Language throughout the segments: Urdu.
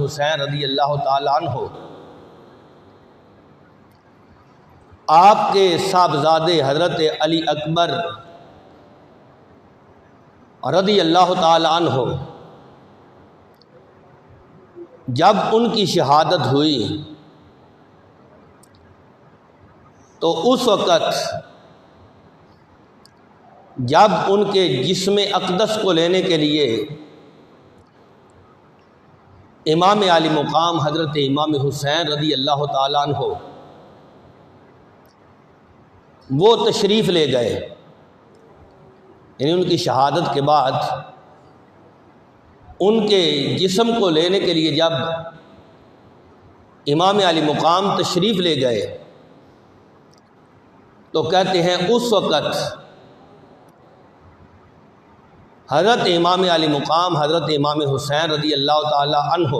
حسین رضی اللہ تعالیٰ عنہ آپ کے صاحبزادے حضرت علی اکبر رضی اللہ تعالیٰ عنہ جب ان کی شہادت ہوئی تو اس وقت جب ان کے جسم اقدس کو لینے کے لیے امام عالی مقام حضرت امام حسین رضی اللہ تعالیٰ عنہ وہ تشریف لے گئے، یعنی ان کی شہادت کے بعد ان کے جسم کو لینے کے لیے جب امام عالی مقام تشریف لے گئے تو کہتے ہیں اس وقت حضرت امام علی مقام حضرت امام حسین رضی اللہ تعالی عنہ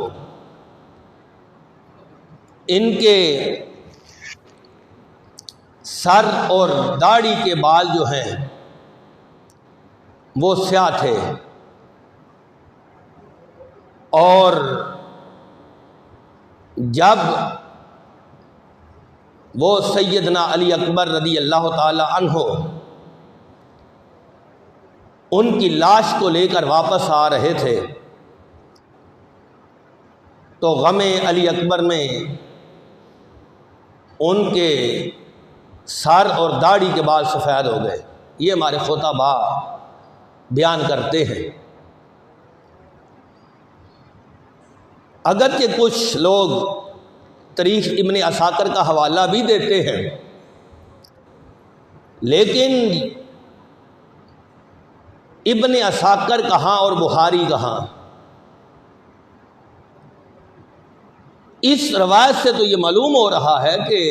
ان کے سر اور داڑھی کے بال جو ہیں وہ سیاہ تھے، اور جب وہ سیدنا علی اکبر رضی اللہ تعالی عنہ ان کی لاش کو لے کر واپس آ رہے تھے تو غم علی اکبر میں ان کے سر اور داڑھی کے بال سفید ہو گئے۔ یہ ہمارے خطباء بیان کرتے ہیں۔ اگرچہ کچھ لوگ تاریخ ابن عساکر کا حوالہ بھی دیتے ہیں، لیکن ابن عساکر کہاں اور بخاری کہاں؟ اس روایت سے تو یہ معلوم ہو رہا ہے کہ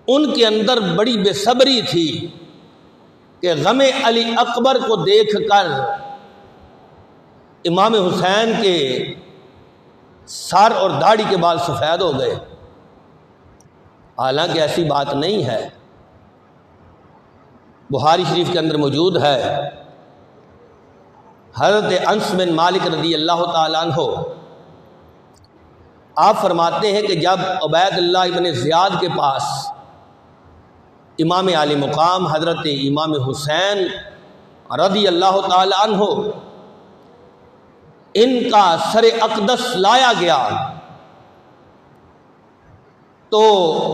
ان کے اندر بڑی بے صبری تھی کہ غم علی اکبر کو دیکھ کر امام حسین کے سر اور داڑھی کے بال سفید ہو گئے، حالانکہ ایسی بات نہیں ہے۔ بخاری شریف کے اندر موجود ہے، حضرت انس بن مالک رضی اللہ تعالیٰ عنہ آپ فرماتے ہیں کہ جب عبید اللہ ابن زیاد کے پاس امام علی مقام حضرت امام حسین رضی اللہ تعالی عنہ ان کا سر اقدس لایا گیا تو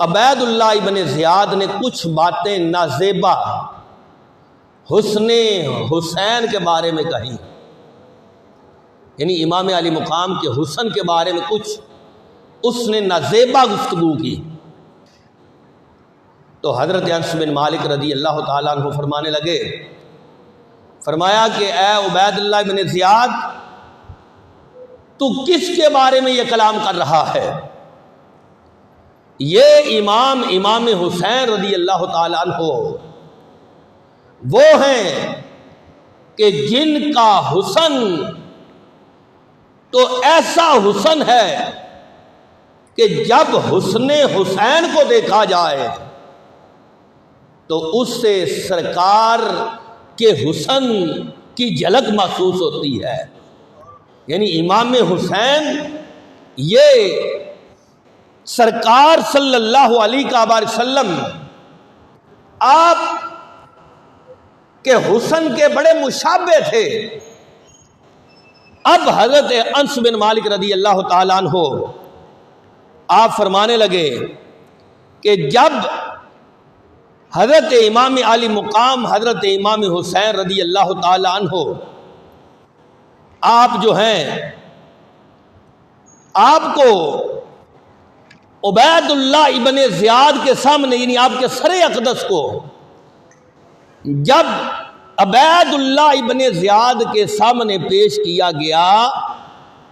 عبید اللہ ابن زیاد نے کچھ باتیں نازیبا حسن حسین کے بارے میں کہی، یعنی امام علی مقام کے حسن کے بارے میں کچھ اس نے نازیبا گفتگو کی۔ تو حضرت انس بن مالک رضی اللہ تعالیٰ عنہ فرمانے لگے، فرمایا کہ اے عبید اللہ بن زیاد، تو کس کے بارے میں یہ کلام کر رہا ہے؟ یہ امام حسین رضی اللہ تعالیٰ عنہ وہ ہیں کہ جن کا حسن تو ایسا حسن ہے کہ جب حسن حسین کو دیکھا جائے تو اس سے سرکار کے حسن کی جھلک محسوس ہوتی ہے۔ یعنی امام حسین یہ سرکار صلی اللہ علیہ وسلم آپ کے حسن کے بڑے مشابہ تھے۔ اب حضرت انس بن مالک رضی اللہ تعالیٰ عنہ آپ فرمانے لگے کہ جب حضرت امام علی مقام حضرت امام حسین رضی اللہ تعالی عنہ آپ جو ہیں آپ کو عبید اللہ ابن زیاد کے سامنے، یعنی آپ کے سر اقدس کو جب عبید اللہ ابن زیاد کے سامنے پیش کیا گیا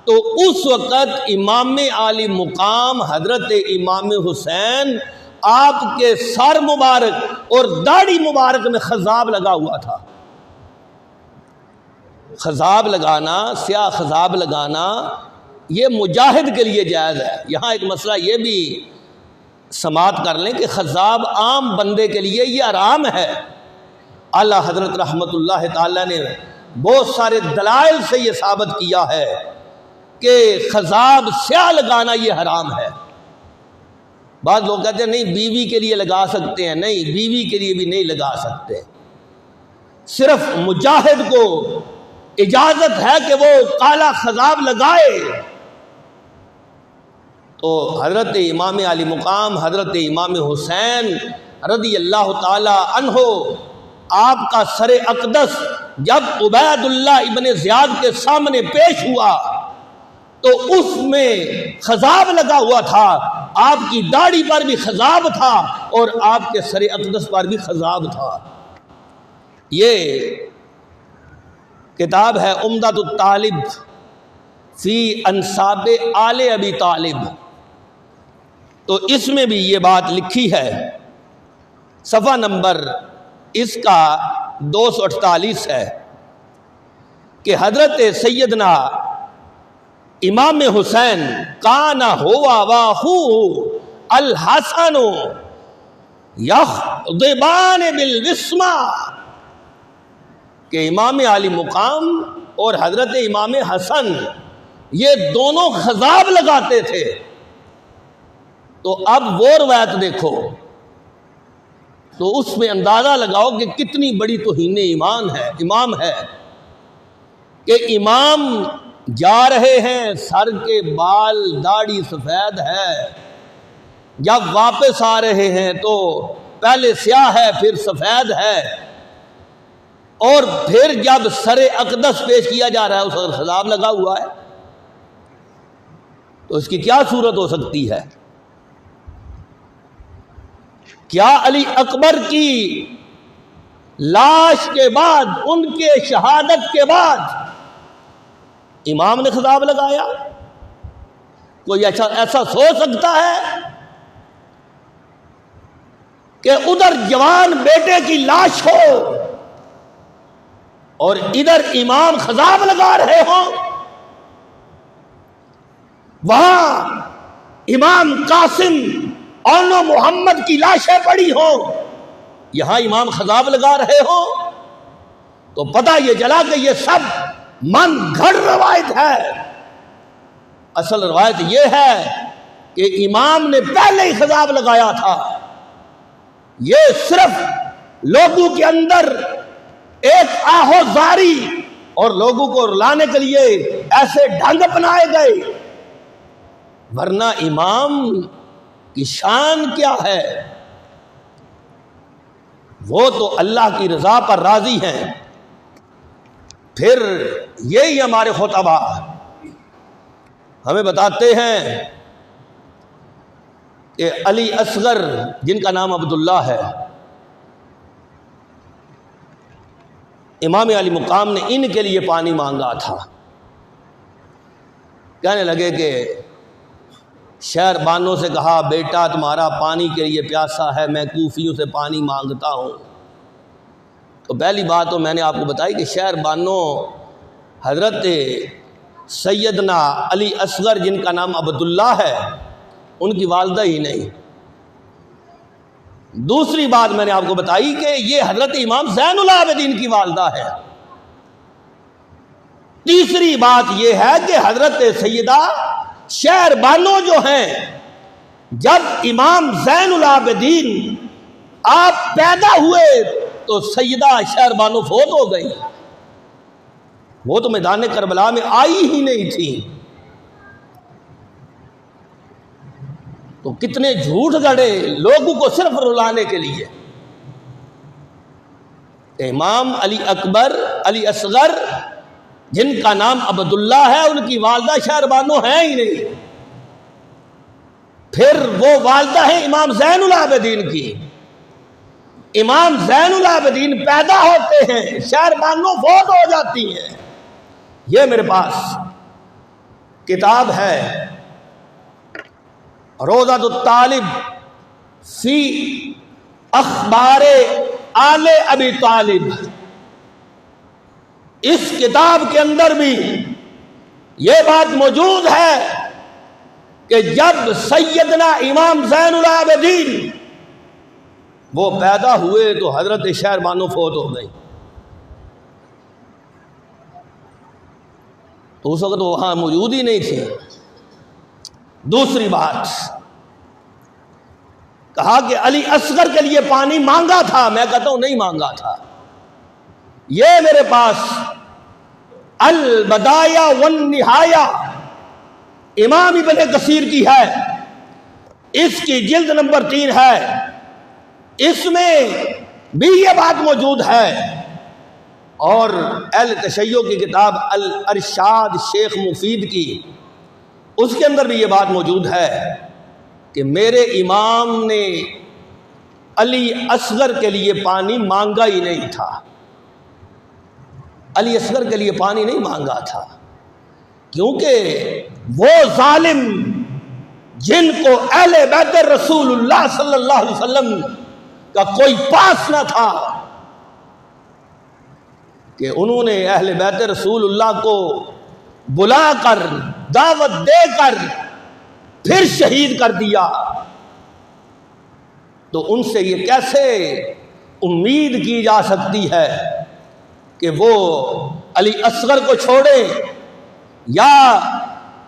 تو اس وقت امام علی مقام حضرت امام حسین آپ کے سر مبارک اور داڑھی مبارک میں خضاب لگا ہوا تھا۔ خضاب لگانا، سیاہ خضاب لگانا یہ مجاہد کے لیے جائز ہے۔ یہاں ایک مسئلہ یہ بھی سماعت کر لیں کہ خضاب عام بندے کے لیے یہ حرام ہے۔ اعلیٰ حضرت رحمت اللہ تعالی نے بہت سارے دلائل سے یہ ثابت کیا ہے کہ خضاب سیاہ لگانا یہ حرام ہے۔ بعض لوگ کہتے ہیں نہیں بیوی کے لیے لگا سکتے ہیں، نہیں بیوی کے لیے بھی نہیں لگا سکتے، صرف مجاہد کو اجازت ہے کہ وہ کالا خضاب لگائے۔ تو حضرت امام علی مقام حضرت امام حسین رضی اللہ تعالی عنہ، آپ کا سر اقدس جب عبید اللہ ابن زیاد کے سامنے پیش ہوا تو اس میں خضاب لگا ہوا تھا، آپ کی داڑھی پر بھی خضاب تھا اور آپ کے سر اقدس پر بھی خضاب تھا۔ یہ کتاب ہے عمدۃ الطالب فی انساب آل ابی طالب، تو اس میں بھی یہ بات لکھی ہے، صفحہ نمبر اس کا 248 ہے کہ حضرت سیدنا امام حسین کان ہوا واخوہ الحسن یخضبان بالوسمہ، کہ امام علی مقام اور حضرت امام حسن یہ دونوں خضاب لگاتے تھے۔ تو اب وہ روایت دیکھو تو اس میں اندازہ لگاؤ کہ کتنی بڑی توہین ایمان ہے، امام ہے، کہ امام جا رہے ہیں، سر کے بال داڑھی سفید ہے، جب واپس آ رہے ہیں تو پہلے سیاہ ہے پھر سفید ہے، اور پھر جب سر اقدس پیش کیا جا رہا ہے اس پر خضاب لگا ہوا ہے، تو اس کی کیا صورت ہو سکتی ہے؟ کیا علی اکبر کی لاش کے بعد، ان کے شہادت کے بعد امام نے خضاب لگایا؟ کوئی ایسا سوچ سکتا ہے کہ ادھر جوان بیٹے کی لاش ہو اور ادھر امام خضاب لگا رہے ہوں؟ وہاں امام قاسم اور محمد کی لاشیں پڑی ہوں، یہاں امام خضاب لگا رہے ہوں، تو پتہ یہ چلا کہ یہ سب من گھڑ روایت ہے۔ اصل روایت یہ ہے کہ امام نے پہلے ہی خضاب لگایا تھا، یہ صرف لوگوں کے اندر ایک آہوزاری اور لوگوں کو رلانے کے لیے ایسے ڈھنگ اپنائے گئے، ورنہ امام کی شان کیا ہے؟ وہ تو اللہ کی رضا پر راضی ہیں۔ پھر یہی ہمارے خطبہ ہمیں بتاتے ہیں کہ علی اصغر جن کا نام عبداللہ ہے، امام علی مقام نے ان کے لیے پانی مانگا تھا، کہنے لگے کہ شہر بانوں سے کہا بیٹا تمہارا پانی کے لیے پیاسا ہے، میں کوفیوں سے پانی مانگتا ہوں۔ تو پہلی بات تو میں نے آپ کو بتائی کہ شہر بانوں حضرت سیدنا علی اصغر جن کا نام عبداللہ ہے ان کی والدہ ہی نہیں۔ دوسری بات میں نے آپ کو بتائی کہ یہ حضرت امام زین العابدین کی والدہ ہے۔ تیسری بات یہ ہے کہ حضرت سیدہ شہر بانو جو ہیں، جب امام زین العابدین آپ پیدا ہوئے تو سیدہ شہر بانو فوت ہو گئی، وہ تو میدان کربلا میں آئی ہی نہیں تھی۔ تو کتنے جھوٹ گڑے لوگوں کو صرف رلانے کے لیے۔ امام علی اکبر علی اصغر جن کا نام عبداللہ ہے ان کی والدہ شہر بانو ہے ہی نہیں، پھر وہ والدہ ہے امام زین العابدین کی۔ امام زین العابدین پیدا ہوتے ہیں، شہر بانو فوت ہو جاتی ہیں۔ یہ میرے پاس کتاب ہے روضۃ الطالب فی اخبار آل ابی طالب، اس کتاب کے اندر بھی یہ بات موجود ہے کہ جب سیدنا امام زین العابدین وہ پیدا ہوئے تو حضرت شہر بانو فوت ہو گئی۔ تو اس وقت وہ وہاں موجود ہی نہیں تھے۔ دوسری بات کہا کہ علی اصغر کے لیے پانی مانگا تھا، میں کہتا ہوں نہیں مانگا تھا۔ یہ میرے پاس البدایہ والنہایہ امام ابن کثیر کی ہے، اس کی جلد نمبر 3 ہے، اس میں بھی یہ بات موجود ہے، اور اہل تشیع کی کتاب الارشاد شیخ مفید کی، اس کے اندر بھی یہ بات موجود ہے کہ میرے امام نے علی اصغر کے لیے پانی مانگا ہی نہیں تھا، علی اصغر کے لیے پانی نہیں مانگا تھا، کیونکہ وہ ظالم جن کو اہل بیت رسول اللہ صلی اللہ علیہ وسلم کا کوئی پاس نہ تھا کہ انہوں نے اہل بیت رسول اللہ کو بلا کر دعوت دے کر پھر شہید کر دیا، تو ان سے یہ کیسے امید کی جا سکتی ہے کہ وہ علی اصغر کو چھوڑے یا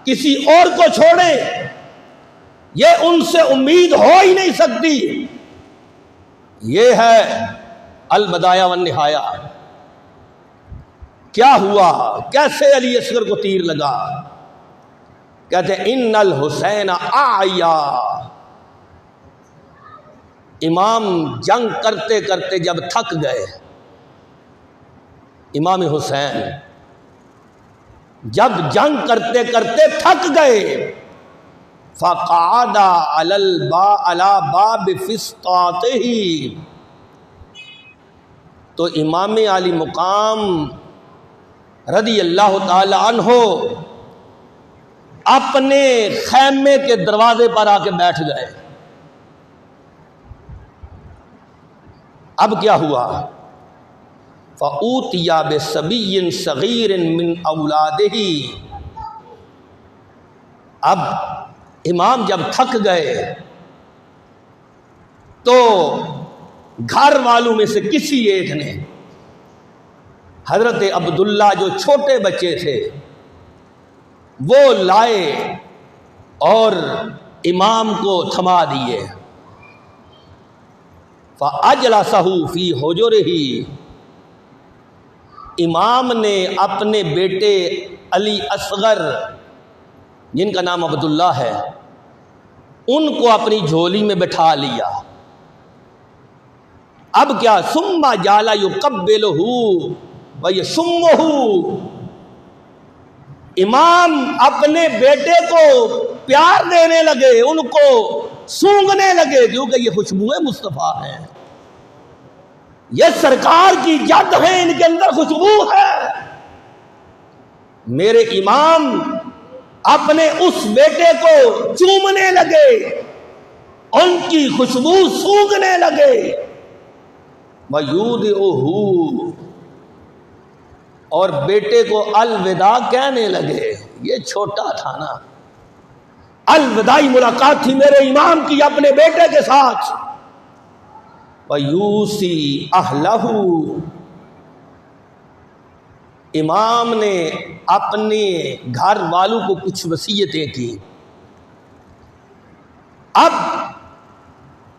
کسی اور کو چھوڑے؟ یہ ان سے امید ہو ہی نہیں سکتی۔ یہ ہے البدایہ والنہایہ۔ کیا ہوا، کیسے علی اصغر کو تیر لگا؟ کہتے ہیں ان الحسین آیا، امام جنگ کرتے کرتے جب تھک گئے، امام حسین جب جنگ کرتے کرتے تھک گئے، فقعد علی باب فسطاطہ، تو امام علی مقام رضی اللہ تعالی عنہ اپنے خیمے کے دروازے پر آ کے بیٹھ گئے۔ اب کیا ہوا؟ فَأُوتِيَ بِصَبِيٍّ صَغِيرٍ مِّنْ أَوْلَادِهِ، اب امام جب تھک گئے تو گھر والوں میں سے کسی ایک نے حضرت عبداللہ جو چھوٹے بچے تھے وہ لائے اور امام کو تھما دیے۔ فَأَجْلَسَهُ فِي حُجْرِهِ، امام نے اپنے بیٹے علی اصغر جن کا نام عبداللہ ہے ان کو اپنی جھولی میں بٹھا لیا۔ اب کیا؟ ثُمَّ جَعَلَ يُقَبِّلُهُ وَيَشُمُّهُ، امام اپنے بیٹے کو پیار دینے لگے، ان کو سونگھنے لگے، کیونکہ یہ خوشبوئیں مصطفیٰ ہیں، یہ سرکار کی جد ہے، ان کے اندر خوشبو ہے۔ میرے امام اپنے اس بیٹے کو چومنے لگے، ان کی خوشبو سونگھنے لگے، وَيُودِعُهُ، اور بیٹے کو الوداع کہنے لگے۔ یہ چھوٹا تھا نا، الوداعی ملاقات تھی میرے امام کی اپنے بیٹے کے ساتھ۔ وَيُوصِي أَهْلَهُ، امام نے اپنے گھر والوں کو کچھ وصیتیں کی۔ اب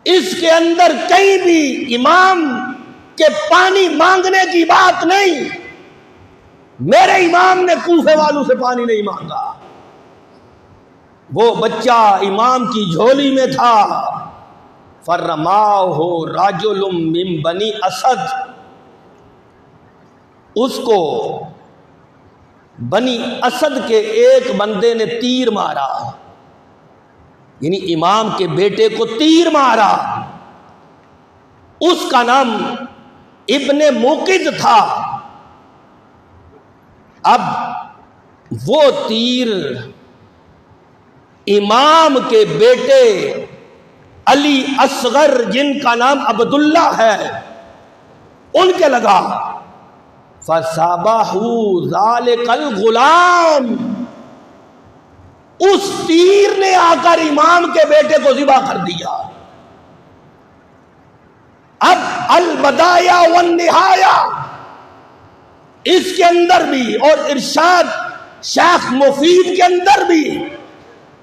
اس کے اندر کہیں بھی امام کے پانی مانگنے کی بات نہیں، میرے امام نے کوفے والوں سے پانی نہیں مانگا، وہ بچہ امام کی جھولی میں تھا۔ فَرَمَاهُ رَجُلٌ مِّن بَنِي اسد، اس کو بنی اسد کے ایک بندے نے تیر مارا، یعنی امام کے بیٹے کو تیر مارا، اس کا نام ابن موقد تھا۔ اب وہ تیر امام کے بیٹے علی اصغر جن کا نام عبداللہ ہے ان کے لگا۔ فَصَابَهُ ذَلِكَ الْغُلَامُ، اس تیر نے آ کر امام کے بیٹے کو ذبح کر دیا۔ اب البدایہ والنہایہ اس کے اندر بھی، اور ارشاد شیخ مفید کے اندر بھی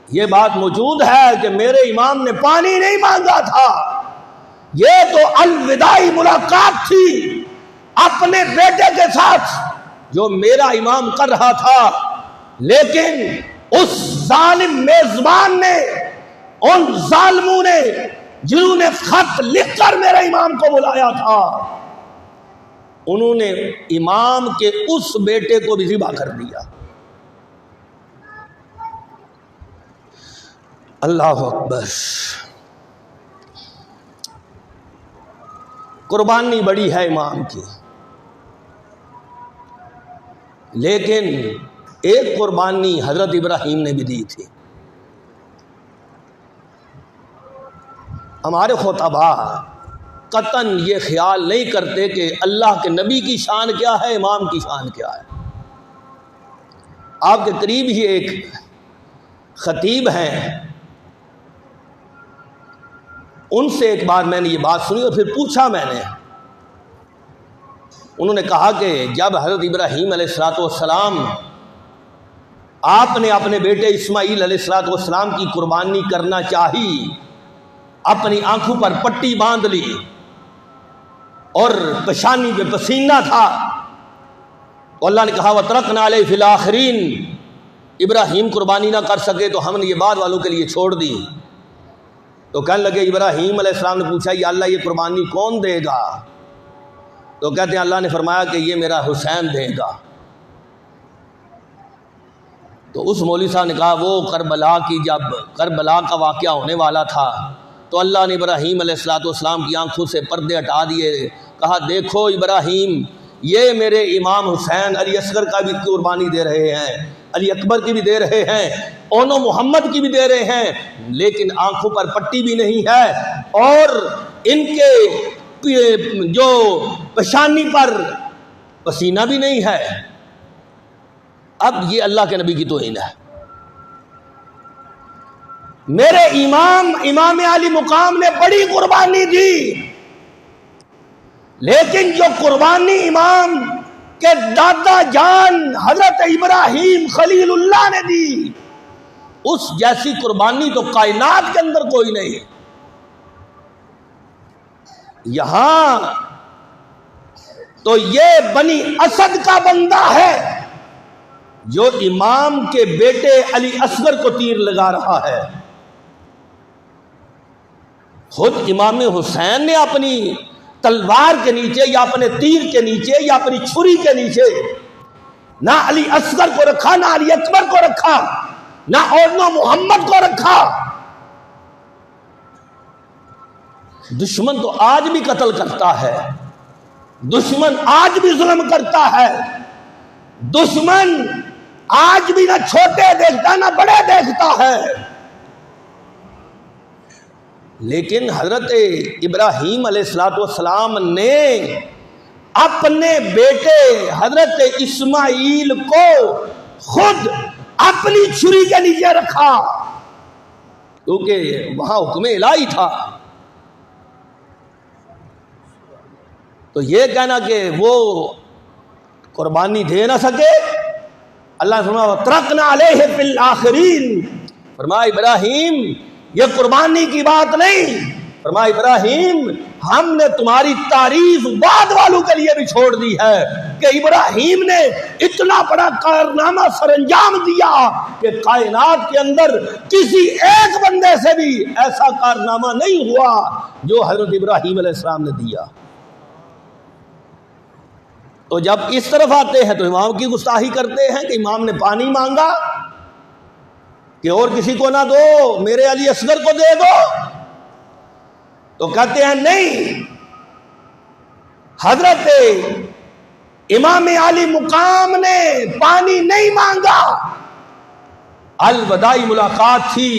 یہ بات موجود ہے کہ میرے امام نے پانی نہیں مانگا تھا، یہ تو الوداعی ملاقات تھی اپنے بیٹے کے ساتھ جو میرا امام کر رہا تھا، لیکن اس ظالم میزبان نے، ان ظالموں نے جنہوں نے خط لکھ کر میرے امام کو بلایا تھا، انہوں نے امام کے اس بیٹے کو بھی ذبح کر دیا۔ اللہ اکبر۔ قربانی بڑی ہے امام کی، لیکن ایک قربانی حضرت ابراہیم نے بھی دی تھی۔ ہمارے خطباء قطعاً یہ خیال نہیں کرتے کہ اللہ کے نبی کی شان کیا ہے، امام کی شان کیا ہے۔ آپ کے قریب ہی ایک خطیب ہیں، ان سے ایک بار میں نے یہ بات سنی اور پھر پوچھا میں نے، انہوں نے کہا کہ جب حضرت ابراہیم علیہ السلام آپ نے اپنے بیٹے اسماعیل علیہ السلام کی قربانی کرنا چاہی، اپنی آنکھوں پر پٹی باندھ لی اور پیشانی پہ پسینہ تھا، تو اللہ نے کہا وَتَرَكْنَا عَلَيْهِ فِي الْآخِرِينَ، ابراہیم قربانی نہ کر سکے تو ہم نے یہ بعد والوں کے لیے چھوڑ دی۔ تو کہنے لگے، ابراہیم علیہ السلام نے پوچھا یا اللہ یہ قربانی کون دے گا؟ تو کہتے ہیں اللہ نے فرمایا کہ یہ میرا حسین دے گا۔ تو اس مولوی صاحب نے کہا وہ کربلا کی، جب کربلا کا واقعہ ہونے والا تھا تو اللہ نے ابراہیم علیہ السلام کی آنکھوں سے پردے ہٹا دیے، کہا دیکھو ابراہیم یہ میرے امام حسین علی اصغر کا بھی قربانی دے رہے ہیں، علی اکبر کی بھی دے رہے ہیں، اونو محمد کی بھی دے رہے ہیں، لیکن آنکھوں پر پٹی بھی نہیں ہے اور ان کے جو پیشانی پر پسینہ بھی نہیں ہے۔ اب یہ اللہ کے نبی کی توہین ہے۔ میرے امام علی مقام نے بڑی قربانی دی، لیکن جو قربانی امام کے دادا جان حضرت ابراہیم خلیل اللہ نے دی، اس جیسی قربانی تو کائنات کے اندر کوئی نہیں۔ یہاں تو یہ بنی اسد کا بندہ ہے جو امام کے بیٹے علی اصغر کو تیر لگا رہا ہے۔ خود امام حسین نے اپنی تلوار کے نیچے یا اپنے تیر کے نیچے یا اپنی چھری کے نیچے نہ علی اصغر کو رکھا، نہ علی اکبر کو رکھا، نہ اونو محمد کو رکھا۔ دشمن تو آج بھی قتل کرتا ہے، دشمن آج بھی ظلم کرتا ہے، دشمن آج بھی نہ چھوٹے دیکھتا نہ بڑے دیکھتا ہے، لیکن حضرت ابراہیم علیہ السلام نے اپنے بیٹے حضرت اسماعیل کو خود اپنی چھری کے نیچے رکھا، کیونکہ وہاں حکم الہی تھا۔ تو یہ کہنا کہ وہ قربانی دے نہ سکے، اللہ نے فرمایا وَتَرَكْنَا عَلَيْهِ فِي الْآخِرِينَ، فرمایا ابراہیم یہ قربانی کی بات نہیں، فرمایا ابراہیم ہم نے تمہاری تعریف بعد والوں کے لیے بھی چھوڑ دی ہے کہ ابراہیم نے اتنا بڑا کارنامہ سر انجام دیا کہ کائنات کے اندر کسی ایک بندے سے بھی ایسا کارنامہ نہیں ہوا جو حضرت ابراہیم علیہ السلام نے دیا۔ تو جب اس طرف آتے ہیں تو امام کی گستاخی کرتے ہیں کہ امام نے پانی مانگا کہ اور کسی کو نہ دو، میرے علی اصغر کو دے دو، تو کہتے ہیں نہیں، حضرت امام علی مقام نے پانی نہیں مانگا، الوداعی ملاقات تھی،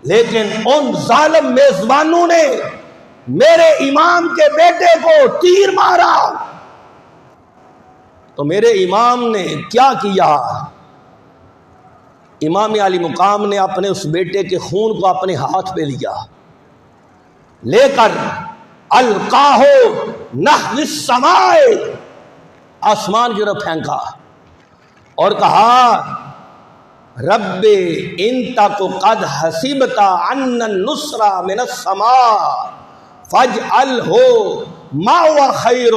لیکن ان ظالم میزبانوں نے میرے امام کے بیٹے کو تیر مارا۔ تو میرے امام نے کیا کیا؟ امام علی مقام نے اپنے اس بیٹے کے خون کو اپنے ہاتھ پہ لیا، لے کر القاہو نحو السماء، آسمان کی طرف پھینکا اور کہا رب انتک قد حسبتا ان النصر من السماء فاجعلہ ما خیر،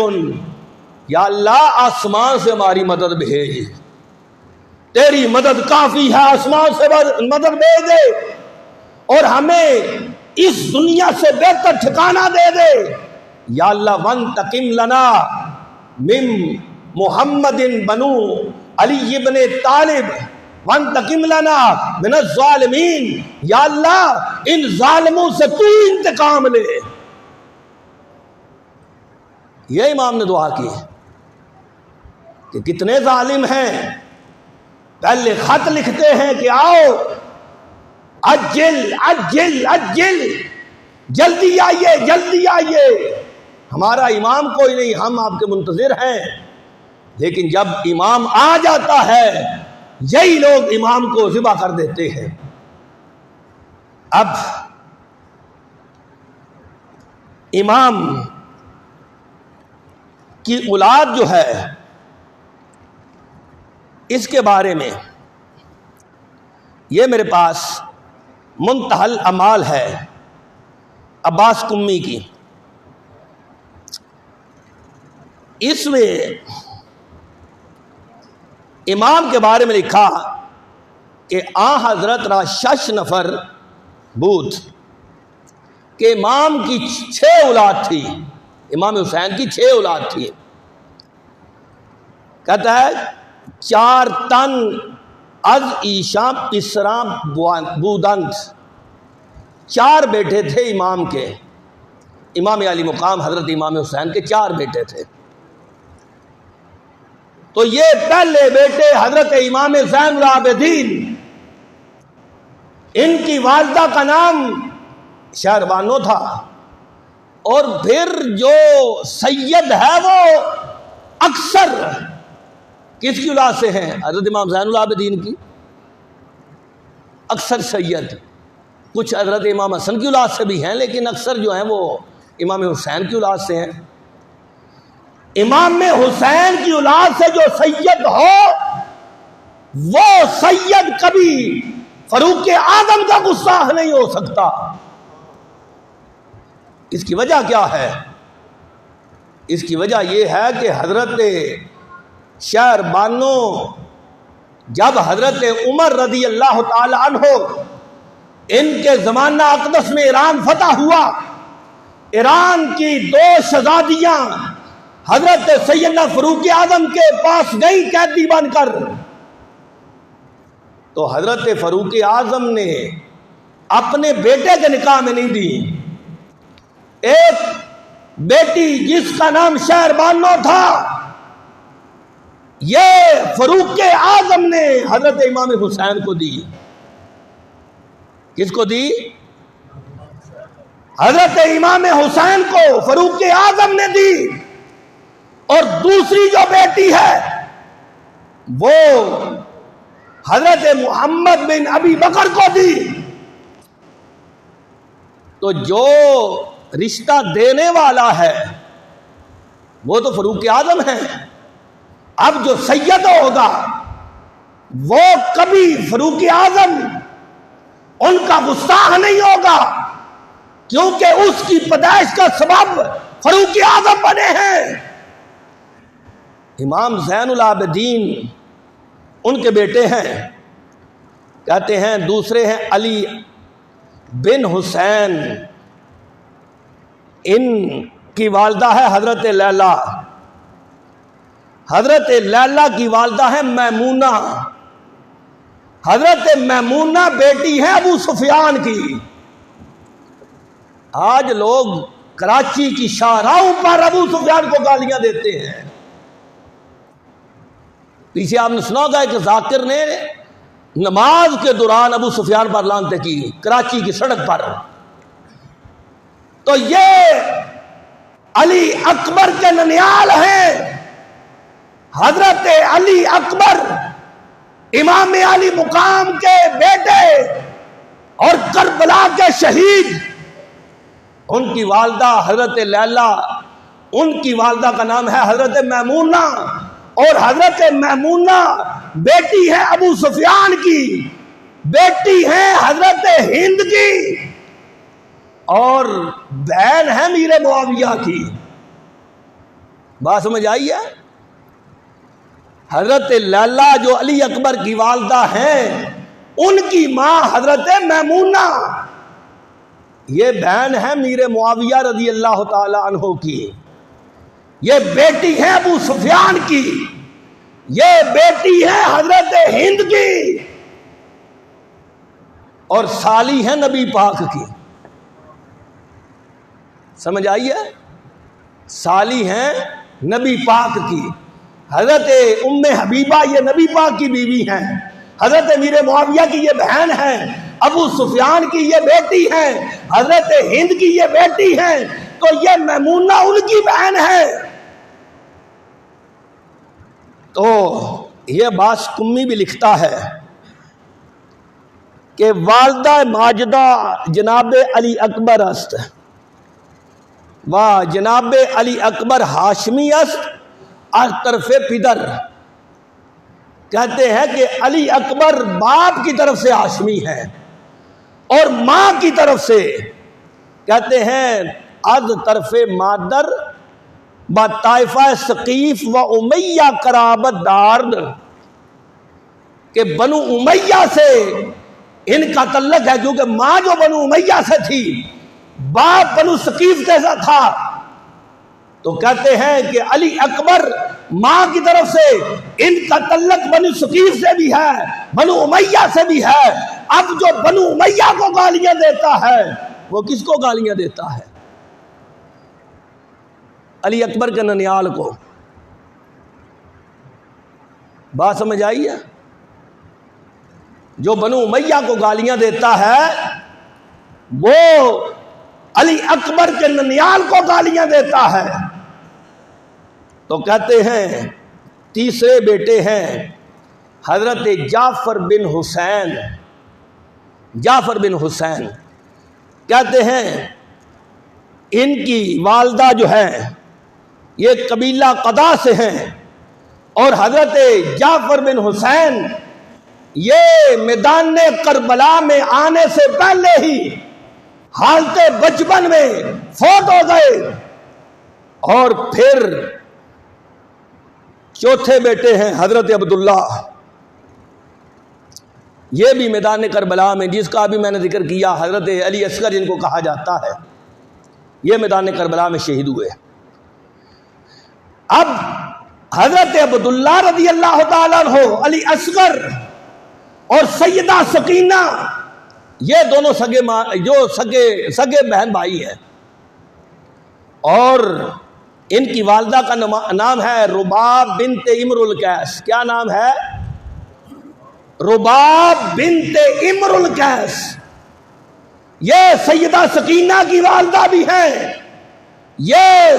یا اللہ آسمان سے ہماری مدد بھیج، تیری مدد کافی ہے، آسمان سے مدد بھیج دے اور ہمیں اس دنیا سے بہتر ٹھکانہ دے دے۔ یا اللہ وانتقم لنا من محمد بنو علی ابن طالب وانتقم لنا من الظالمین، یا اللہ ان ظالموں سے تو انتقام لے۔ یہ امام نے دعا کی کہ کتنے ظالم ہیں، پہلے خط لکھتے ہیں کہ آؤ اجل اجل اجل، جلدی آئیے جلدی آئیے، ہمارا امام کوئی نہیں، ہم آپ کے منتظر ہیں، لیکن جب امام آ جاتا ہے یہی لوگ امام کو ذبح کر دیتے ہیں۔ اب امام کی اولاد جو ہے اس کے بارے میں یہ میرے پاس منتہی الامال ہے عباس قمی کی، اس میں امام کے بارے میں لکھا کہ حضرت را 6 نفر بود کہ امام کی 6 اولاد تھی، امام حسین کی 6 اولاد تھی۔ کہتا ہے 4 تن از ایشا پسرا بودند، 4 بیٹے تھے امام کے، امام علی مقام حضرت امام حسین کے 4 بیٹے تھے۔ تو یہ پہلے بیٹے حضرت امام زین العابدین، ان کی والدہ کا نام شہر بانو تھا، اور پھر جو سید ہے وہ اکثر کس کی اولاد سے ہیں؟ حضرت امام زین العابدین کی اکثر سید، کچھ حضرت امام حسن کی اولاد سے بھی ہیں، لیکن اکثر جو ہیں وہ امام حسین کی اولاد سے ہیں۔ امام حسین کی اولاد سے جو سید ہو وہ سید کبھی فاروق اعظم کا گستاخ نہیں ہو سکتا۔ اس کی وجہ کیا ہے؟ اس کی وجہ یہ ہے کہ حضرت شہر بانو جب حضرت عمر رضی اللہ تعالی عنہ ان کے زمانہ اقدس میں ایران فتح ہوا، ایران کی 2 شہزادیاں حضرت سیدنا فاروق اعظم کے پاس گئی قیدی بن کر، تو حضرت فاروق اعظم نے اپنے بیٹے کے نکاح میں نہیں دی، ایک بیٹی جس کا نام شہر بانو تھا یہ فاروق اعظم نے حضرت امام حسین کو دی۔ کس کو دی؟ حضرت امام حسین کو فاروق اعظم نے دی، اور دوسری جو بیٹی ہے وہ حضرت محمد بن ابی بکر کو دی۔ تو جو رشتہ دینے والا ہے وہ تو فاروق اعظم ہے، اب جو سید ہوگا وہ کبھی فاروق اعظم ان کا گستاخ نہیں ہوگا، کیونکہ اس کی پیدائش کا سبب فاروق اعظم بنے ہیں۔ امام زین العابدین ان کے بیٹے ہیں، کہتے ہیں دوسرے ہیں علی بن حسین، ان کی والدہ ہے حضرت لیلا، حضرت لیلا کی والدہ ہے میمونہ، حضرت میمونہ بیٹی ہے ابو سفیان کی۔ آج لوگ کراچی کی شاہراہوں پر ابو سفیان کو گالیاں دیتے ہیں۔ پیچھے آپ نے سنا ہوگا کہ ذاکر نے نماز کے دوران ابو سفیان پر لعنتیں کی کراچی کی سڑک پر۔ تو یہ علی اکبر کے ننیال ہیں، حضرت علی اکبر امام علی مقام کے بیٹے اور کربلا کے شہید، ان کی والدہ حضرت لیلا، ان کی والدہ کا نام ہے حضرت میمونہ، اور حضرت میمونہ بیٹی ہے ابو سفیان کی، بیٹی ہے حضرت ہند کی، اور بہن ہے میر معاویہ کی۔ بات سمجھ آئی ہے؟ حضرت لیلا جو علی اکبر کی والدہ ہیں، ان کی ماں حضرت میمونہ، یہ بہن ہے میر معاویہ رضی اللہ تعالی عنہ کی، یہ بیٹی ہے ابو سفیان کی، یہ بیٹی ہے حضرت ہند کی، اور سالی ہے نبی پاک کی۔ سمجھ آئی ہے؟ سالی ہیں نبی پاک کی۔ حضرت ام حبیبہ یہ نبی پاک کی بیوی ہیں، حضرت میر معاویہ کی یہ بہن ہیں، ابو سفیان کی یہ بیٹی ہیں، حضرت ہند کی یہ بیٹی ہیں، تو یہ میمونہ ان کی بہن ہے۔ تو یہ باس کمی بھی لکھتا ہے کہ والدہ ماجدہ جناب علی اکبر است و جناب علی اکبر ہاشمی است از طرف پدر۔ کہتے ہیں کہ علی اکبر باپ کی طرف سے ہاشمی ہے، اور ماں کی طرف سے کہتے ہیں از طرف مادر با طائفہ ثقیف و امیہ قرابت دار، کہ بنو امیہ سے ان کا تعلق ہے، کیونکہ ماں جو بنو امیہ سے تھی، باپ بنو ثقیف جیسا تھا۔ تو کہتے ہیں کہ علی اکبر ماں کی طرف سے ان کا تعلق بنو ثقیف سے بھی ہے، بنو امیہ سے بھی ہے۔ اب جو بنو امیہ کو گالیاں دیتا ہے، وہ کس کو گالیاں دیتا ہے؟ علی اکبر کے ننیال کو۔ بات سمجھ آئی ہے؟ جو بنو امیہ کو گالیاں دیتا ہے، وہ علی اکبر کے ننیال کو گالیاں دیتا ہے۔ تو کہتے ہیں تیسرے بیٹے ہیں حضرت جعفر بن حسین۔ جعفر بن حسین کہتے ہیں ان کی والدہ جو ہے یہ قبیلہ قضا سے ہیں، اور حضرت جعفر بن حسین یہ میدان کربلا میں آنے سے پہلے ہی حالت بچپن میں فوت ہو گئے۔ اور پھر چوتھے بیٹے ہیں حضرت عبداللہ، یہ بھی میدان کربلا میں، جس کا بھی میں نے ذکر کیا، حضرت علی اصغر جن کو کہا جاتا ہے، یہ میدان کربلا میں شہید ہوئے۔ اب حضرت عبداللہ رضی اللہ تعالیٰ عنہ، علی اصغر اور سیدہ سکینہ، یہ دونوں سگے بہن بھائی ہیں، اور ان کی والدہ کا نام ہے رباب بنت امر القیس۔ کیا نام ہے؟ رباب بنت امر القیس۔ یہ سیدہ سکینہ کی والدہ بھی ہیں، یہ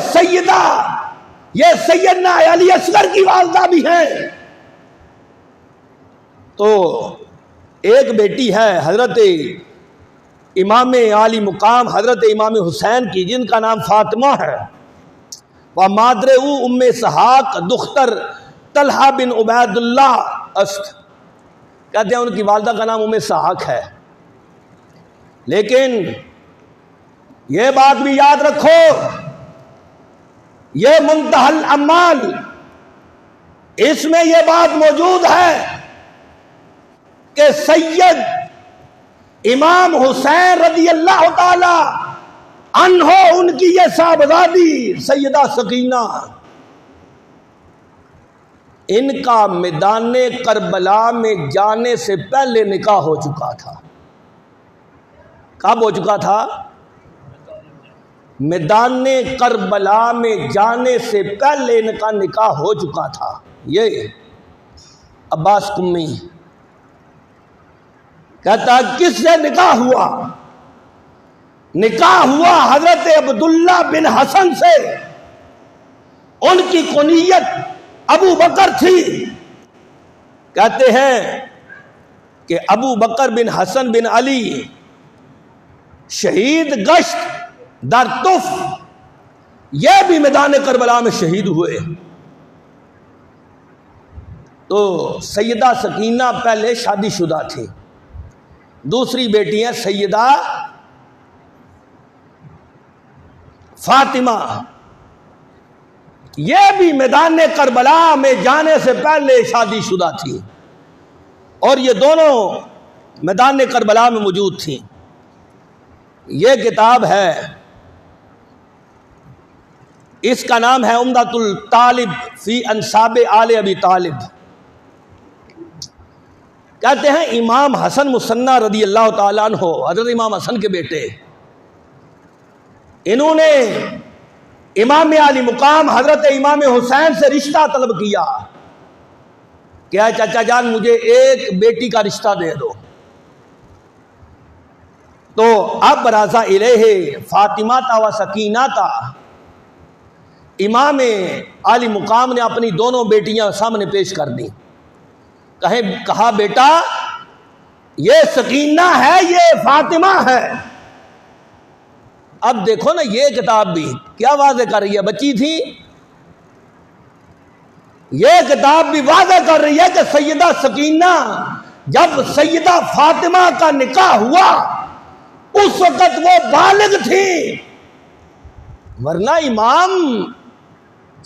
سیدنا علی اصغر کی والدہ بھی ہیں۔ تو ایک بیٹی ہے حضرت امام عالی مقام حضرت امام حسین کی، جن کا نام فاطمہ ہے، و مادر او ام اسحاق دختر طلحہ بن عبید اللہ است۔ کہتے ہیں ان کی والدہ کا نام ام اسحاق ہے۔ لیکن یہ بات بھی یاد رکھو، یہ منتہی الاعمال، اس میں یہ بات موجود ہے کہ سید امام حسین رضی اللہ تعالی عنہ، ان کی یہ صاحبزادی سیدہ سکینہ، ان کا میدان کربلا میں جانے سے پہلے نکاح ہو چکا تھا۔ کب ہو چکا تھا؟ میدان کربلا میں جانے سے پہلے ان کا نکاح ہو چکا تھا۔ یہ عباس قمی کہتا کس سے نکاح ہوا؟ نکاح ہوا حضرت عبداللہ بن حسن سے، ان کی کنیت ابو بکر تھی۔ کہتے ہیں کہ ابو بکر بن حسن بن علی شہید گشت در طف، یہ بھی میدان کربلا میں شہید ہوئے۔ تو سیدہ سکینہ پہلے شادی شدہ تھی، دوسری بیٹی ہیں سیدہ فاطمہ، یہ بھی میدان کربلا میں جانے سے پہلے شادی شدہ تھی، اور یہ دونوں میدان کربلا میں موجود تھیں۔ یہ کتاب ہے، اس کا نام ہے عمدۃ الطالب فی انساب آل ابی طالب۔ کہتے ہیں امام حسن مصنع رضی اللہ تعالیٰ عنہ، حضرت امام حسن کے بیٹے، انہوں نے امام علی مقام حضرت امام حسین سے رشتہ طلب کیا کہ اے چچا جان مجھے ایک بیٹی کا رشتہ دے دو۔ تو اب رضا الیہ فاطمہ تا و سکینہ تا، امام علی مقام نے اپنی دونوں بیٹیاں سامنے پیش کر دی، کہا بیٹا یہ سکینہ ہے، یہ فاطمہ ہے۔ اب دیکھو نا، یہ کتاب بھی کیا واضح کر رہی ہے، بچی تھی، یہ کتاب بھی واضح کر رہی ہے کہ سیدہ سکینہ جب سیدہ فاطمہ کا نکاح ہوا اس وقت وہ بالغ تھی، ورنہ امام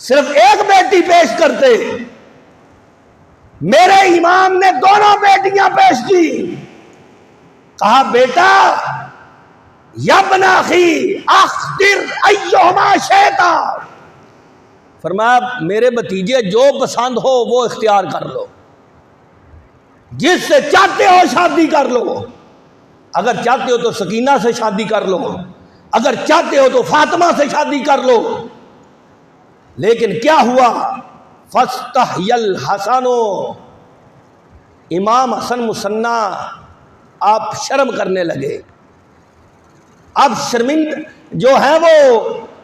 صرف ایک بیٹی پیش کرتے، میرے امام نے دونوں بیٹیاں پیش کی۔ کہا بیٹا یابن اخی اختر ایہما شئتا، فرمایا میرے بھتیجے جو پسند ہو وہ اختیار کر لو، جس سے چاہتے ہو شادی کر لو، اگر چاہتے ہو تو سکینہ سے شادی کر لو، اگر چاہتے ہو تو فاطمہ سے شادی کر لو۔ لیکن کیا ہوا، فاستحی الحسن، امام حسن مصنع آپ شرم کرنے لگے، اب شرمند جو ہے وہ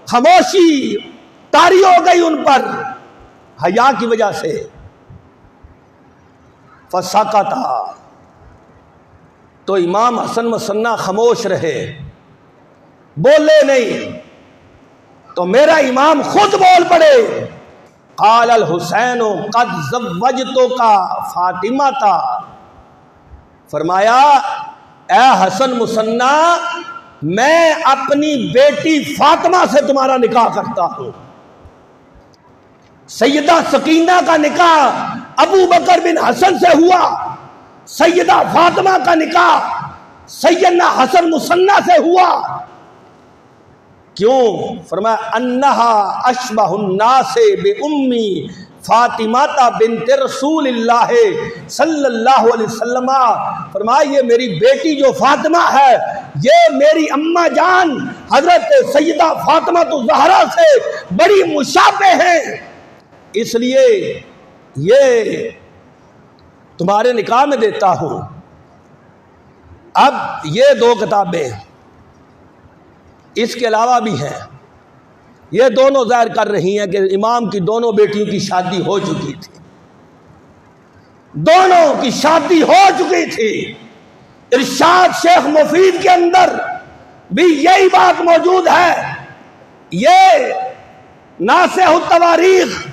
خاموشی طاری ہو گئی ان پر حیا کی وجہ سے۔ فسکتا، تو امام حسن مصنع خاموش رہے، بولے نہیں، تو میرا امام خود بول پڑے، قال الحسین قد زوجتک فاطمہ تا، فرمایا اے حسن مصنع میں اپنی بیٹی فاطمہ سے تمہارا نکاح کرتا ہوں۔ سیدہ سکینہ کا نکاح ابو بکر بن حسن سے ہوا، سیدہ فاطمہ کا نکاح سیدنا حسن مصنع سے ہوا۔ کیوں؟ فرمایا انہا اشبہ الناس بأمی فاطمہ بنت رسول اللہ صلی اللہ علیہ وسلم، فرمایا یہ میری بیٹی جو فاطمہ ہے یہ میری اماں جان حضرت سیدہ فاطمہ الزہرا سے بڑی مشابہ ہیں، اس لیے یہ تمہارے نکاح میں دیتا ہوں۔ اب یہ دو کتابیں اس کے علاوہ بھی ہیں، یہ دونوں ظاہر کر رہی ہیں کہ امام کی دونوں بیٹیوں کی شادی ہو چکی تھی، دونوں کی شادی ہو چکی تھی۔ ارشاد شیخ مفید کے اندر بھی یہی بات موجود ہے، یہ ناصح التواریخ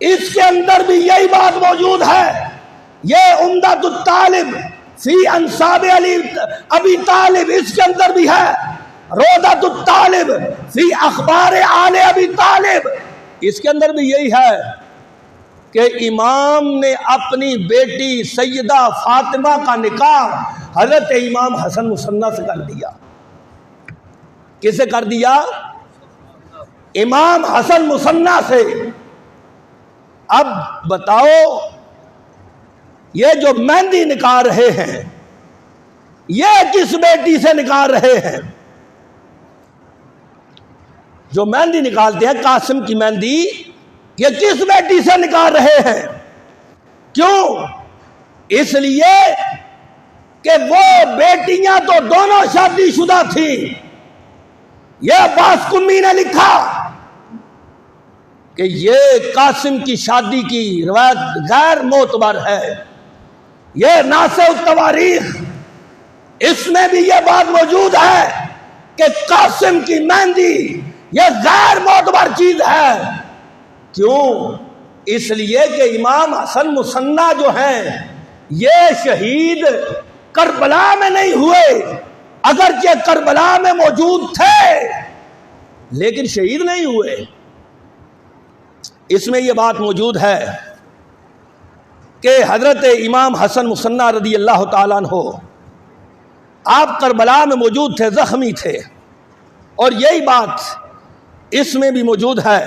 اس کے اندر بھی یہی بات موجود ہے، یہ عمدۃ الطالب فی انساب ابی طالب اس کے اندر بھی ہے، روضۃ الطالب فی اخبار آل ابی طالب اس کے اندر بھی یہی ہے کہ امام نے اپنی بیٹی سیدہ فاطمہ کا نکاح حضرت امام حسن مصنع سے کر دیا۔ کس سے کر دیا؟ امام حسن مصنع سے۔ اب بتاؤ یہ جو مہندی نکال رہے ہیں یہ کس بیٹی سے نکال رہے ہیں؟ جو مہندی نکالتے ہیں قاسم کی مہندی، یہ کس بیٹی سے نکال رہے ہیں؟ کیوں؟ اس لیے کہ وہ بیٹیاں تو دونوں شادی شدہ تھیں۔ یہ عباس قمی نے لکھا کہ یہ قاسم کی شادی کی روایت غیر معتبر ہے، یہ ناصح التواریخ اس میں بھی یہ بات موجود ہے کہ قاسم کی مہندی یہ غیر معتبر چیز ہے۔ کیوں؟ اس لیے کہ امام حسن مصنع جو ہیں یہ شہید کربلا میں نہیں ہوئے، اگرچہ کربلا میں موجود تھے لیکن شہید نہیں ہوئے۔ اس میں یہ بات موجود ہے کہ حضرت امام حسن مصنع رضی اللہ تعالیٰ عنہ آپ کربلا میں موجود تھے، زخمی تھے، اور یہی بات اس میں بھی موجود ہے۔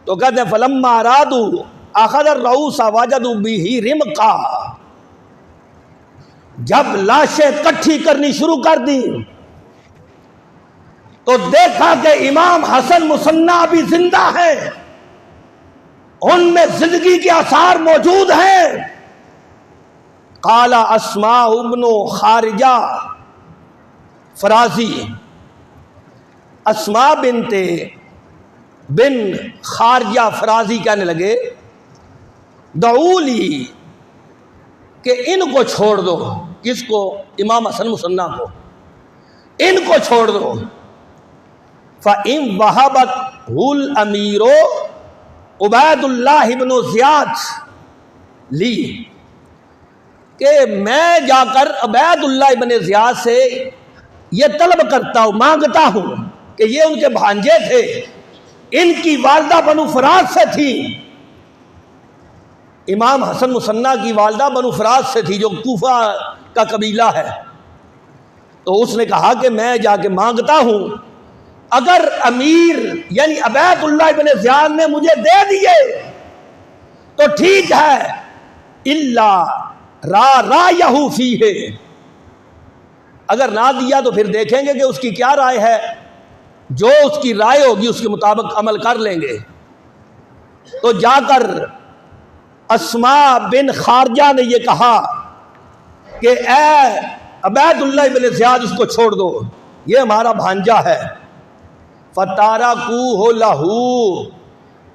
تو کہتے ہیں فلما ارادوا اخذ الرؤوس وجدوا به رمقا، جب لاشیں اکٹھی کرنی شروع کر دی تو دیکھا کہ امام حسن مصنع بھی زندہ ہیں، ان میں زندگی کے آثار موجود ہیں۔ قال اسماء ابن خارجہ فرازی، اسماء بن خارجہ فرازی کہنے لگے دعولی، کہ ان کو چھوڑ دو۔ کس کو؟ امام حسن مصنع کو، ان کو چھوڑ دو۔ فَإِن وَهَبَتْهُ الْأَمِيرُ عبید اللہ ابن زیاد لی، کہ میں جا کر عبید اللہ ابن زیاد سے یہ طلب کرتا ہوں، مانگتا ہوں کہ یہ ان کے بھانجے تھے، ان کی والدہ بنو فراز سے تھی، امام حسن مصنع کی والدہ بنو فراز سے تھی جو کوفہ کا قبیلہ ہے۔ تو اس نے کہا کہ میں جا کے مانگتا ہوں، اگر امیر یعنی عبید اللہ بن زیاد نے مجھے دے دیے تو ٹھیک ہے، الا رایہ فیہ، اگر نہ دیا تو پھر دیکھیں گے کہ اس کی کیا رائے ہے، جو اس کی رائے ہوگی اس کے مطابق عمل کر لیں گے۔ تو جا کر اسماء بن خارجہ نے یہ کہا کہ اے عبید اللہ بن زیاد، اس کو چھوڑ دو، یہ ہمارا بھانجا ہے۔ فَتَارَكُوهُ لَهُ،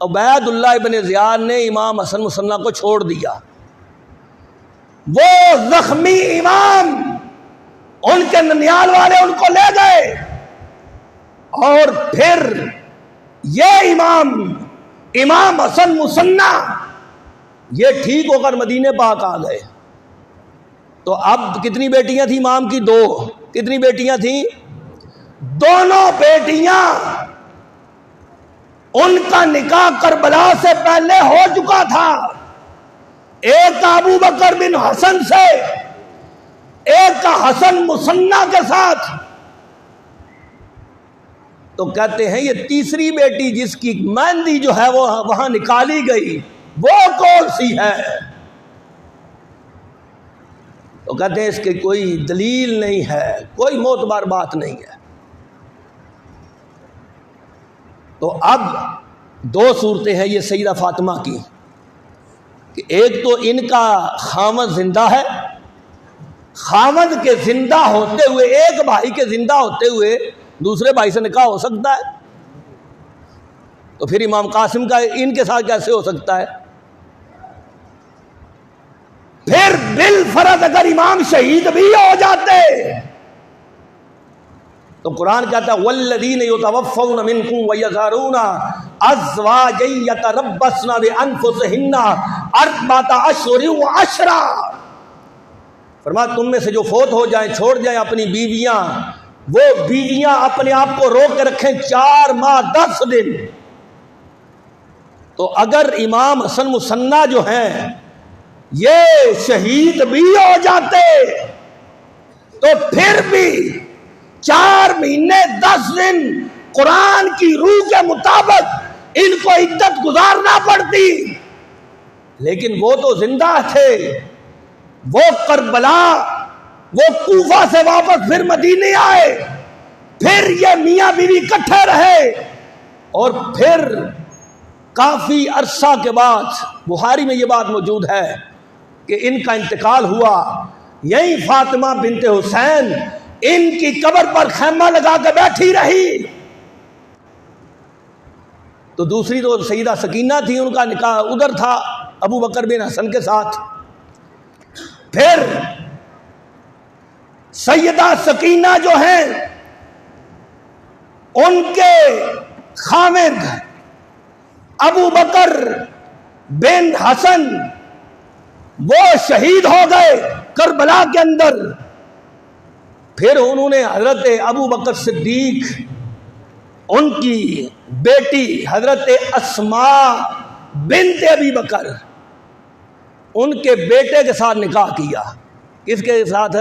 عبید اللہ بن زیاد نے امام حسن مصنع کو چھوڑ دیا۔ وہ زخمی امام، ان کے ننیال والے ان کو لے گئے، اور پھر یہ امام حسن مصنع یہ ٹھیک ہو کر مدینے پاک آ گئے۔ تو اب کتنی بیٹیاں تھیں امام کی؟ دو۔ کتنی بیٹیاں تھیں؟ دونوں بیٹیاں، ان کا نکاح کربلا سے پہلے ہو چکا تھا، ایک ابو بکر بن حسن سے، ایک کا حسن مصنع کے ساتھ۔ تو کہتے ہیں یہ تیسری بیٹی جس کی مہندی جو ہے وہ وہاں نکالی گئی، وہ کون سی ہے؟ تو کہتے ہیں اس کی کوئی دلیل نہیں ہے، کوئی معتبر بات نہیں ہے۔ تو اب دو صورتیں ہیں یہ سیدہ فاطمہ کی، کہ ایک تو ان کا خامد زندہ ہے، خامد کے زندہ ہوتے ہوئے، ایک بھائی کے زندہ ہوتے ہوئے دوسرے بھائی سے نکاح ہو سکتا ہے، تو پھر امام قاسم کا ان کے ساتھ کیسے ہو سکتا ہے؟ پھر بالفرض اگر امام شہید بھی ہو جاتے تو قرآن کہتا ہے والذین یتوفون منکم ویذرون ازواجا یتربصن بانفسہن اربعۃ اشہر وعشرا، فرمایا تم میں سے جو فوت ہو جائیں، چھوڑ جائیں اپنی بیویاں، وہ بیویاں اپنے آپ کو روک کے رکھیں 4 ماہ 10 دن۔ تو اگر امام حسن مصنع جو ہیں یہ شہید بھی ہو جاتے تو پھر بھی 4 مہینے 10 دن قرآن کی روح کے مطابق ان کو عدت گزارنا پڑتی، لیکن وہ تو زندہ تھے، وہ کربلا، وہ کوفہ سے واپس پھر مدینے آئے، پھر یہ میاں بیوی اکٹھے رہے، اور پھر کافی عرصہ کے بعد بخاری میں یہ بات موجود ہے کہ ان کا انتقال ہوا، یہی فاطمہ بنت حسین ان کی قبر پر خیمہ لگا کے بیٹھی رہی۔ تو دوسری تو سیدہ سکینہ تھی، ان کا نکاح ادھر تھا ابو بکر بن حسن کے ساتھ۔ پھر سیدہ سکینہ جو ہیں ان کے خامد ابو بکر بن حسن وہ شہید ہو گئے کربلا کے اندر. پھر انہوں نے حضرت ابو بکر صدیق ان کی بیٹی حضرت اسماء بنت ابی بکر ان کے بیٹے کے ساتھ نکاح کیا. کس کے ساتھ؟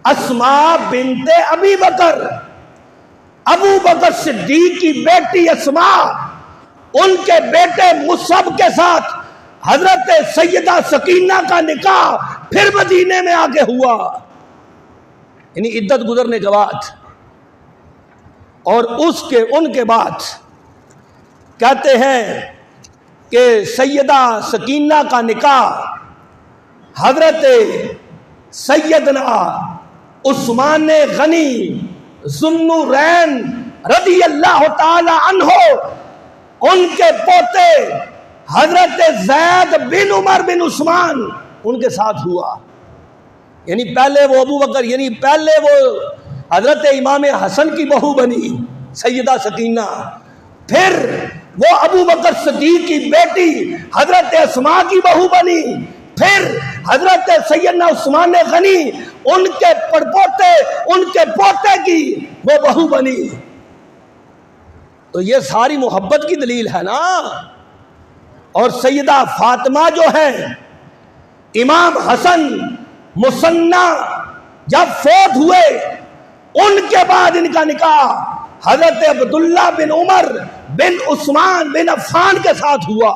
اسماء بنت ابی بکر. ابو بکر صدیق کی بیٹی اسماء ان کے بیٹے مصعب کے ساتھ حضرت سیدہ سکینہ کا نکاح پھر مدینے میں آ کے ہوا، یعنی عدت گزرنے کے بعد. اور ان کے بعد کہتے ہیں کہ سیدہ سکینہ کا نکاح حضرت سیدنا عثمان غنی ذوالنورین رضی اللہ تعالی عنہ ان کے پوتے حضرت زید بن عمر بن عثمان ان کے ساتھ ہوا. یعنی پہلے وہ ابو بکر، یعنی پہلے وہ حضرت امام حسن کی بہو بنی سیدہ سکینہ، پھر وہ ابو بکر صدیق کی بیٹی حضرت اسماء کی بہو بنی، پھر حضرت سیدنا عثمان غنی ان کے پڑپوتے ان کے پوتے کی وہ بہو بنی. تو یہ ساری محبت کی دلیل ہے نا. اور سیدہ فاطمہ جو ہے، امام حسن مثنیٰ جب فوت ہوئے ان کے بعد ان کا نکاح حضرت عبداللہ بن عمر بن عثمان بن عفان کے ساتھ ہوا.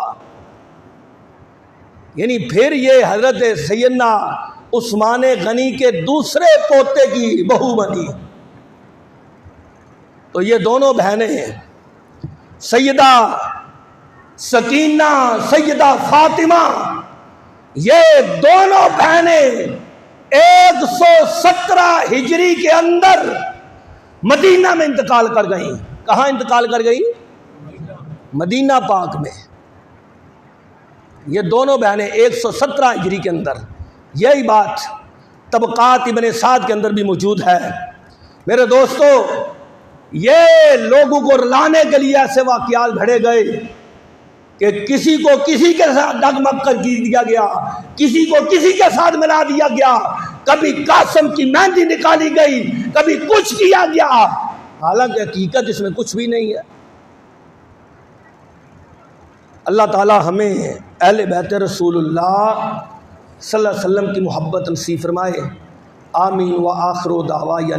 یعنی پھر یہ حضرت سیدنا عثمان غنی کے دوسرے پوتے کی بہو بنی. تو یہ دونوں بہنیں ہیں، سیدہ سکینہ سیدہ فاطمہ، یہ دونوں بہنیں 117 ہجری کے اندر مدینہ میں انتقال کر گئیں. کہاں انتقال کر گئیں؟ مدینہ پاک میں. یہ دونوں بہنیں 117 ہجری کے اندر. یہی بات طبقات ابن سعد کے اندر بھی موجود ہے. میرے دوستو، یہ لوگوں کو رلانے کے لیے ایسے واقعات گھڑے گئے کہ کسی کو کسی کے ساتھ ڈگمگ کر دیا گیا، کسی کو کسی کے ساتھ ملا دیا گیا، کبھی قاسم کی مہندی نکالی گئی، کبھی کچھ کیا گیا، حالانکہ حقیقت اس میں کچھ بھی نہیں ہے. اللہ تعالی ہمیں اہل بیت رسول اللہ صلی اللہ علیہ وسلم کی محبت نصیب فرمائے. آمین. و آخر دعوانا